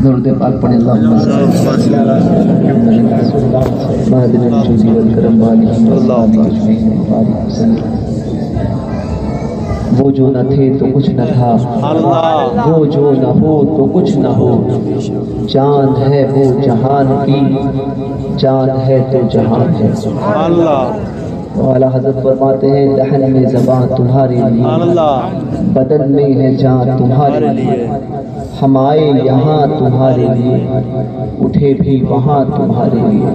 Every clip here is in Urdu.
درود پاک پڑھیں اللہم صلی اللہ علیہ وسلم۔ وہ جو نہ تھے تو کچھ نہ تھا، وہ جو نہ ہو تو کچھ نہ ہو، چاند ہے وہ جہان کی، چاند ہے تو جہان ہے۔ اعلیٰ حضرت فرماتے ہیں دہن میں زبان تمہارے لیے، بدن میں ہے جان تمہارے لیے، ہم آئے یہاں تمہارے لیے، اٹھے بھی وہاں تمہارے لیے۔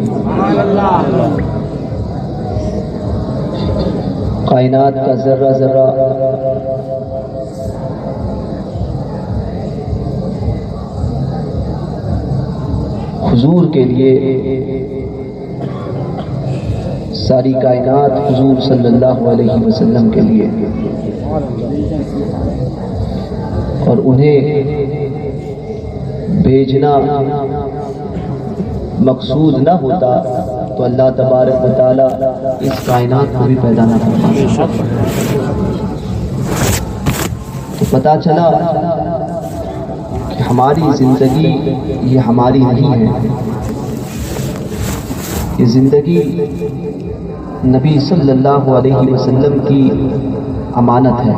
کائنات کا ذرہ ذرہ حضور کے لیے، ساری کائنات حضور صلی اللہ علیہ وسلم کے لیے، اور انہیں بھیجنا مقصود نہ ہوتا تو اللہ تبارک و تعالیٰ اس کائنات کو بھی پیدا نہ کرتا۔ تو پتہ چلا کہ ہماری زندگی یہ ہماری نہیں ہے، یہ زندگی نبی صلی اللہ علیہ وسلم کی امانت ہے۔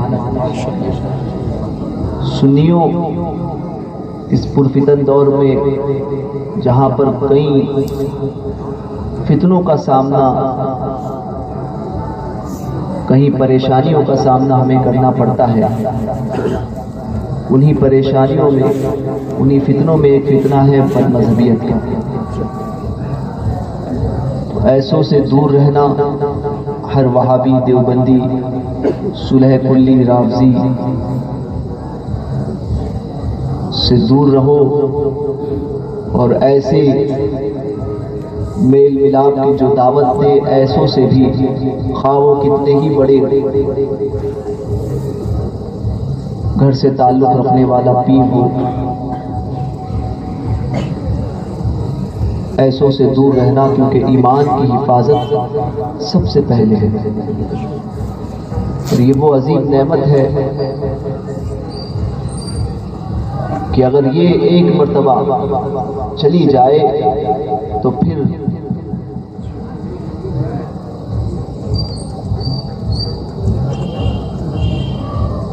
سنیوں اس پرفتن دور میں جہاں پر کئی فتنوں کا سامنا، کہیں پریشانیوں کا سامنا ہمیں کرنا پڑتا ہے، انہی پریشانیوں میں، انہی فتنوں میں ایک فتنہ ہے بد مذہبیت کا۔ تو ایسوں سے دور رہنا، ہر وہابی، دیوبندی، صلح کلی، رافضی سے دور رہو، اور ایسے میل ملاپ کی جو دعوت دے ایسوں سے بھی، خواہ وہ کتنے ہی بڑے گھر سے تعلق رکھنے والا پیر ہو، ایسوں سے دور رہنا، کیونکہ ایمان کی حفاظت سب سے پہلے ہے۔ اور یہ وہ عظیم نعمت ہے کہ اگر یہ ایک مرتبہ چلی جائے تو پھر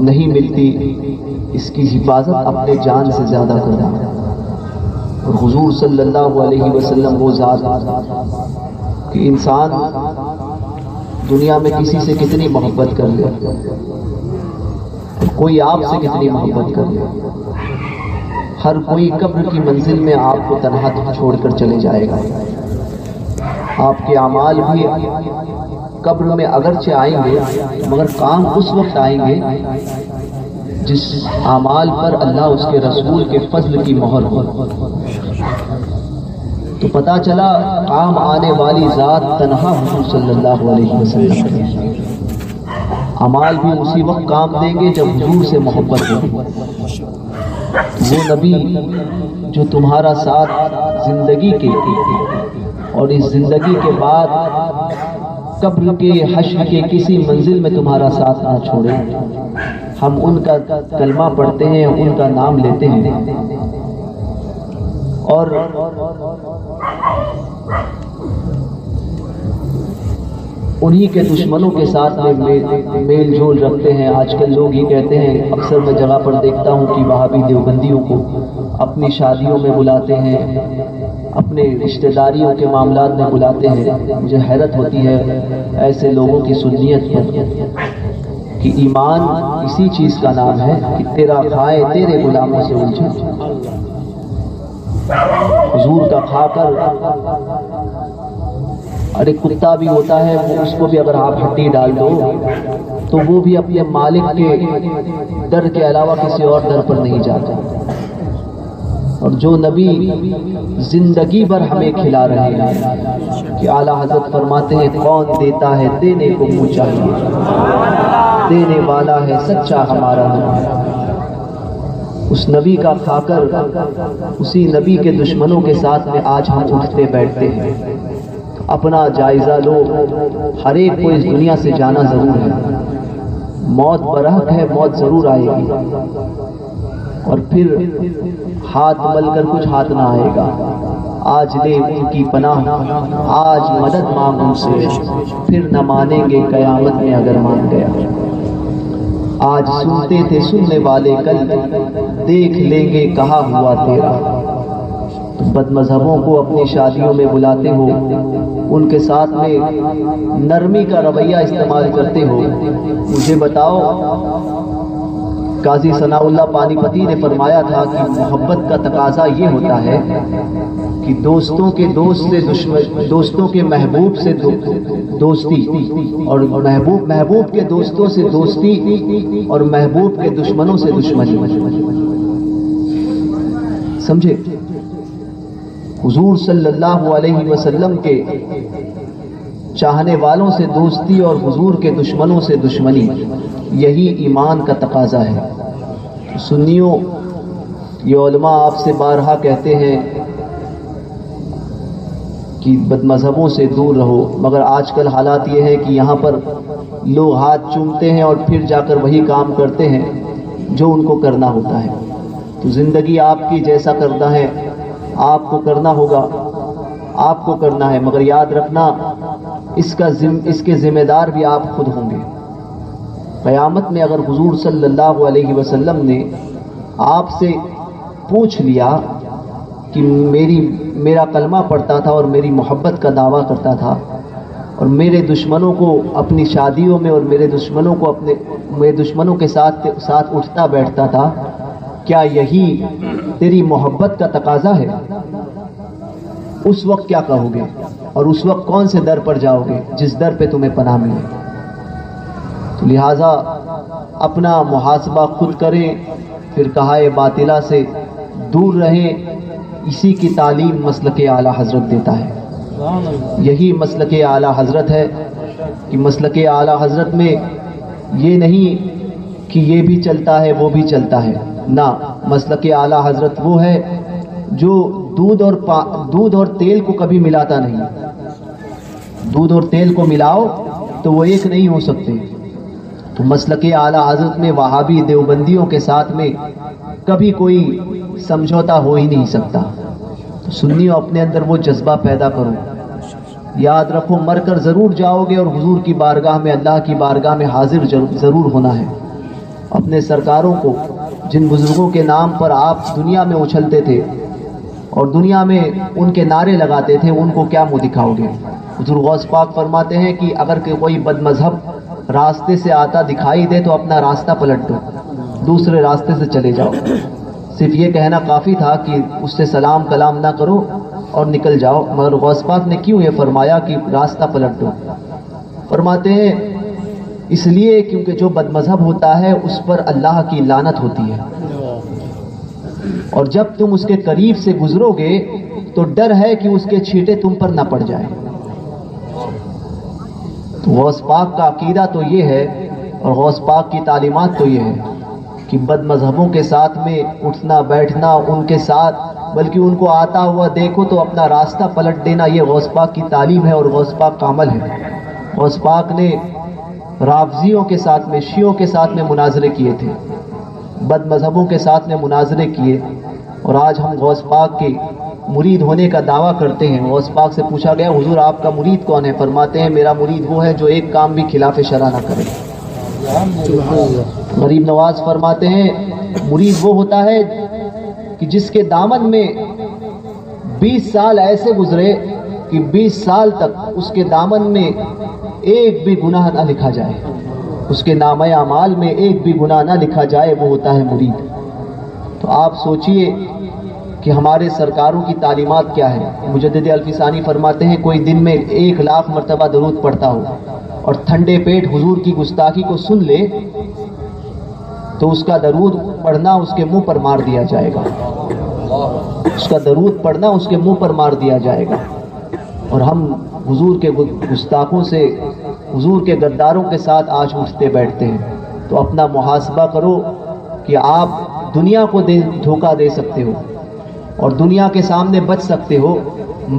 نہیں ملتی، اس کی حفاظت اپنے جان سے زیادہ کرنا۔ اور حضور صلی اللہ علیہ وسلم وہ ذات کہ انسان دنیا میں کسی سے کتنی محبت کر لے، کوئی آپ سے کتنی محبت کر لے، ہر کوئی قبر کی منزل میں آپ کو تنہا چھوڑ کر چلے جائے گا۔ آپ کے اعمال بھی قبر میں اگرچہ آئیں گے، مگر کام اس وقت آئیں گے جس اعمال پر اللہ اس کے رسول کے فضل کی مہر ہو۔ تو پتہ چلا کام آنے والی ذات تنہا حضور صلی اللہ علیہ وسلم، اعمال بھی اسی وقت کام دیں گے جب حضور سے محبت ہوگی۔ وہ نبی جو تمہارا ساتھ زندگی کے اور اس زندگی کے بعد قبر کے، حشر کے کسی منزل میں تمہارا ساتھ نہ چھوڑے، ہم ان کا کلمہ پڑھتے ہیں، ان کا نام لیتے ہیں، اور انہی کے دشمنوں کے ساتھ میں میل جول رکھتے ہیں۔ آج کل لوگ یہ کہتے ہیں، اکثر میں جگہ پر دیکھتا ہوں کہ وہابی دیوبندیوں کو اپنی شادیوں میں بلاتے ہیں، اپنے رشتہ داریوں کے معاملات میں بلاتے ہیں۔ مجھے حیرت ہوتی ہے ایسے لوگوں کی سنیت پر کہ ایمان اسی چیز کا نام ہے کہ تیرا کھائے تیرے غلاموں سے الجھے۔ حضور کا کھا کر، ارے کتا بھی ہوتا ہے، اس کو بھی اگر آپ ہڈی ڈال دو تو وہ بھی اپنے مالک کے در کے علاوہ کسی اور در پر نہیں جاتا۔ اور جو نبی زندگی بھر ہمیں کھلا رہے ہیں کہ اعلیٰ حضرت فرماتے ہیں کون دیتا ہے دینے کو منہ چاہیے، دینے والا ہے سچا ہمارا نبی۔ اس نبی کا کھا کر اسی نبی کے دشمنوں کے ساتھ میں آج ہم اٹھتے بیٹھتے ہیں۔ اپنا جائزہ لو، ہر ایک کو اس دنیا سے جانا ضرور ہے، موت برحق ہے، موت ضرور آئے گی، اور پھر ہاتھ مل کر کچھ ہاتھ نہ آئے گا۔ آج لے ان کی پناہ، آج مدد مانگ ان سے، پھر نہ مانیں گے قیامت میں اگر مان گیا۔ آج سنتے تھے سننے والے، کل دیکھ لیں گے کہا ہوا تیرا۔ بد مذہبوں کو اپنی شادیوں میں بلاتے ہو، ان کے ساتھ میں نرمی کا رویہ استعمال کرتے ہو، مجھے بتاؤ، قاضی ثناء اللہ پانی پتی نے فرمایا تھا کہ محبت کا تقاضا یہ ہوتا ہے کہ دوستوں کے دوست سے دشمن، دوستوں کے محبوب سے دوستی، اور محبوب کے دوستوں سے دوستی، اور محبوب کے دشمنوں سے دشمنی۔ سمجھے؟ حضور صلی اللہ علیہ وسلم کے چاہنے والوں سے دوستی اور حضور کے دشمنوں سے دشمنی، یہی ایمان کا تقاضا ہے۔ سنیوں، یہ علماء آپ سے بارہا کہتے ہیں کہ بد مذہبوں سے دور رہو، مگر آج کل حالات یہ ہے کہ یہاں پر لوگ ہاتھ چومتے ہیں اور پھر جا کر وہی کام کرتے ہیں جو ان کو کرنا ہوتا ہے۔ تو زندگی آپ کی جیسا کرنا ہے آپ کو کرنا ہوگا، آپ کو کرنا ہے، مگر یاد رکھنا اس کے ذمہ دار بھی آپ خود ہوں گے۔ قیامت میں اگر حضور صلی اللہ علیہ وسلم نے آپ سے پوچھ لیا کہ میرا کلمہ پڑھتا تھا اور میری محبت کا دعویٰ کرتا تھا، اور میرے دشمنوں کو اپنی شادیوں میں اور میرے دشمنوں کے ساتھ اٹھتا بیٹھتا تھا، کیا یہی تیری محبت کا تقاضا ہے؟ اس وقت کیا کہو گے؟ اور اس وقت کون سے در پر جاؤ گے جس در پہ تمہیں پناہ ملے؟ تو لہٰذا اپنا محاسبہ خود کریں، پھر کہائے باطلہ سے دور رہیں۔ اسی کی تعلیم مسلک اعلیٰ حضرت دیتا ہے۔ یہی مسلک اعلیٰ حضرت ہے کہ مسلک اعلیٰ حضرت میں یہ نہیں کہ یہ بھی چلتا ہے وہ بھی چلتا ہے، نہ، مسلک اعلیٰ حضرت وہ ہے جو دودھ اور تیل کو کبھی ملاتا نہیں۔ دودھ اور تیل کو ملاؤ تو وہ ایک نہیں ہو سکتے۔ تو مسلک اعلیٰ حضرت میں وہابی دیوبندیوں کے ساتھ میں کبھی کوئی سمجھوتا ہو ہی نہیں سکتا۔ تو سنیوں، اپنے اندر وہ جذبہ پیدا کرو، یاد رکھو مر کر ضرور جاؤ گے، اور حضور کی بارگاہ میں، اللہ کی بارگاہ میں حاضر ضرور ہونا ہے۔ اپنے سرکاروں کو، جن بزرگوں کے نام پر آپ دنیا میں اچھلتے تھے اور دنیا میں ان کے نعرے لگاتے تھے، ان کو کیا منہ دکھاؤ گے؟ حضور غوث پاک فرماتے ہیں کہ اگر کوئی بد مذہب راستے سے آتا دکھائی دے تو اپنا راستہ پلٹ دو، دوسرے راستے سے چلے جاؤ۔ صرف یہ کہنا کافی تھا کہ اس سے سلام کلام نہ کرو اور نکل جاؤ، مگر غوث پاک نے کیوں یہ فرمایا کہ راستہ پلٹ دو؟ فرماتے ہیں اس لیے کیونکہ جو بد مذہب ہوتا ہے اس پر اللہ کی لعنت ہوتی ہے، اور جب تم اس کے قریب سے گزرو گے تو ڈر ہے کہ اس کے چھینٹے تم پر نہ پڑ جائیں۔ تو غوث پاک کا عقیدہ تو یہ ہے، اور غوث پاک کی تعلیمات تو یہ ہے کہ بد مذہبوں کے ساتھ میں اٹھنا بیٹھنا، ان کے ساتھ، بلکہ ان کو آتا ہوا دیکھو تو اپنا راستہ پلٹ دینا، یہ غوث پاک کی تعلیم ہے اور غوث پاک کا عمل ہے۔ غوث پاک نے رافضیوں کے ساتھ میں، شیعوں کے ساتھ میں مناظرے کیے تھے، بد مذہبوں کے ساتھ میں مناظرے کیے، اور آج ہم غوث پاک کے مرید ہونے کا دعویٰ کرتے ہیں۔ غوث پاک سے پوچھا گیا حضور آپ کا مرید کون ہے؟ فرماتے ہیں میرا مرید وہ ہے جو ایک کام بھی خلاف شرع نہ کرے۔ غریب نواز فرماتے ہیں مرید وہ ہوتا ہے کہ جس کے دامن میں 20 سال ایسے گزرے کہ 20 سال تک اس کے دامن میں ایک بھی گناہ نہ لکھا جائے، اس کے نامہ اعمال میں ایک بھی گناہ نہ لکھا جائے، وہ ہوتا ہے مرید۔ تو آپ سوچئے کہ ہمارے سرکاروں کی تعلیمات کیا ہے۔ مجدد الفی ثانی فرماتے ہیں کوئی دن میں 1,00,000 مرتبہ درود پڑھتا ہو اور ٹھنڈے پیٹ حضور کی گستاخی کو سن لے تو اس کا درود پڑھنا اس کے منہ پر مار دیا جائے گا، اس کا درود پڑھنا اس کے منہ پر مار دیا جائے گا۔ اور ہم حضور کے گستاخوں سے، حضور کے غداروں کے ساتھ آج اٹھتے بیٹھتے ہیں۔ تو اپنا محاسبہ کرو کہ آپ دنیا کو دھوکہ دے سکتے ہو اور دنیا کے سامنے بچ سکتے ہو،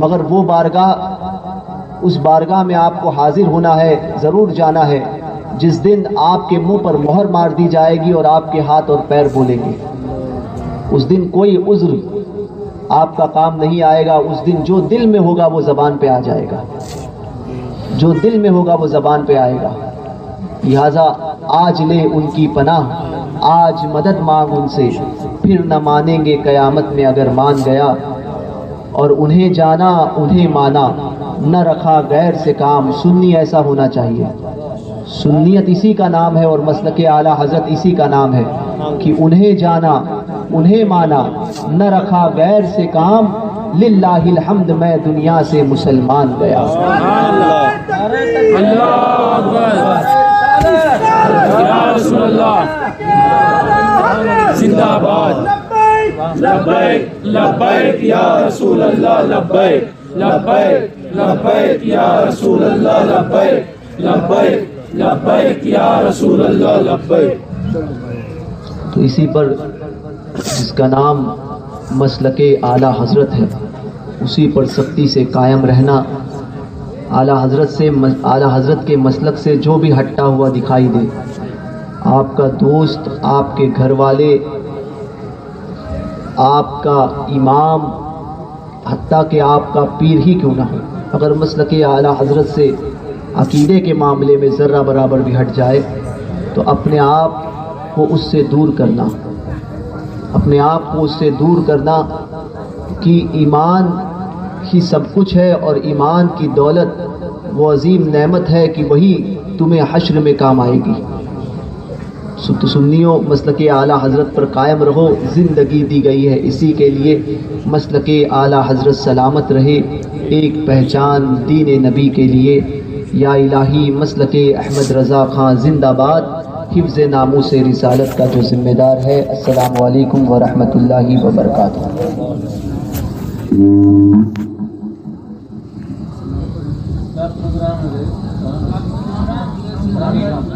مگر وہ بارگاہ اس بارگاہ میں آپ کو حاضر ہونا ہے، ضرور جانا ہے جس دن آپ کے منہ پر مہر مار دی جائے گی اور آپ کے ہاتھ اور پیر بولیں گے۔ اس دن کوئی عذر آپ کا کام نہیں آئے گا۔ اس دن جو دل میں ہوگا وہ زبان پہ آ جائے گا، جو دل میں ہوگا وہ زبان پہ آئے گا۔ لہٰذا آج لے ان کی پناہ، آج مدد مانگ ان سے، پھر نہ مانیں گے قیامت میں اگر مان گیا۔ اور انہیں جانا انہیں مانا، نہ رکھا غیر سے کام۔ سنی ایسا ہونا چاہیے، سنیت اسی کا نام ہے اور مسلک اعلیٰ حضرت اسی کا نام ہے کہ انہیں جانا انہیں مانا، نہ رکھا غیر سے کام۔ للہ الحمد میں دنیا سے مسلمان گیا۔ یا رسول اللہ زندہ باد۔ لبیک لبیک یا رسول اللہ، لبیک لبیک لبیک یا رسول اللہ، لبیک لبیک لبیک یا رسول اللہ، لبیک۔ تو اسی پر جس کا نام مسلک اعلیٰ حضرت ہے اسی پر سختی سے قائم رہنا۔ اعلیٰ حضرت کے مسلک سے جو بھی ہٹا ہوا دکھائی دے، آپ کا دوست، آپ کے گھر والے، آپ کا امام، حتیٰ کہ آپ کا پیر ہی کیوں نہ ہو، اگر مسلک اعلیٰ حضرت سے عقیدے کے معاملے میں ذرہ برابر بھی ہٹ جائے تو اپنے آپ کو اس سے دور کرنا، اپنے آپ کو اس سے دور کرنا کہ ایمان ہی سب کچھ ہے، اور ایمان کی دولت وہ عظیم نعمت ہے کہ وہی تمہیں حشر میں کام آئے گی۔ تو سنیوں مسلک اعلیٰ حضرت پر قائم رہو، زندگی دی گئی ہے اسی کے لیے۔ مسلک اعلیٰ حضرت سلامت رہے، ایک پہچان دین نبی کے لیے۔ یا الہی مسلک احمد رضا خان زندہ باد، حفظ ناموس رسالت کا جو ذمہ دار ہے۔ السلام علیکم ورحمۃ اللہ وبرکاتہ۔ پروگرام